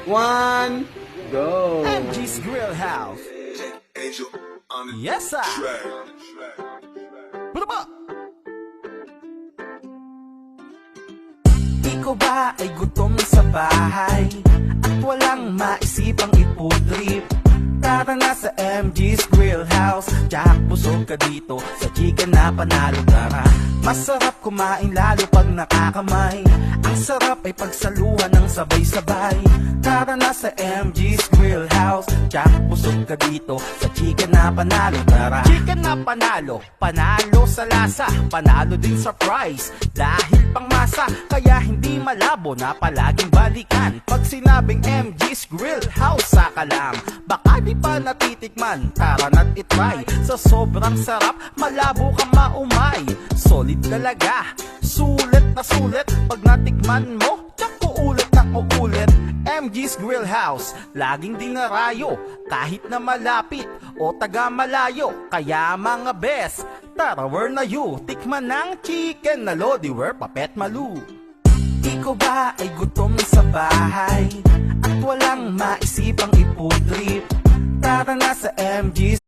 one, go! MG's Grill House. Yes, sir. Baba! Ikaw ba ay gutom sa bahay at walang maisipang iputrip? Tara na sa MG's Grill House. Jack, busog ka dito sa chicken na panalo. Tara, masarap kumain lalo pag nakakamay. Ang sarap ay pagsaluhan ng sabay-sabay. Tara na sa MG's Grill House. Jack, busog ka dito sa chicken na panalo. Tara, chicken na panalo, panalo sa lasa, panalo din sa price. Dahil pang masa, kaya hindi malabo na palaging balikan. Pag sinabing MG's Grill House, saka lang, baka di pa natitikman, tara na't itry. Sa sobrang sarap, malabo kang maumay. Solid talaga, sulit na sulit. Pag natikman mo, tsak uulit na uulit. MG's Grill House, laging dinarayo, kahit na malapit o taga malayo. Kaya mga best, tara where na you, tikman ng chicken na lodi where papet malu. Ikaw ba ay gutom sa bahay at walang maisipang iputrip? Tara na sa MG's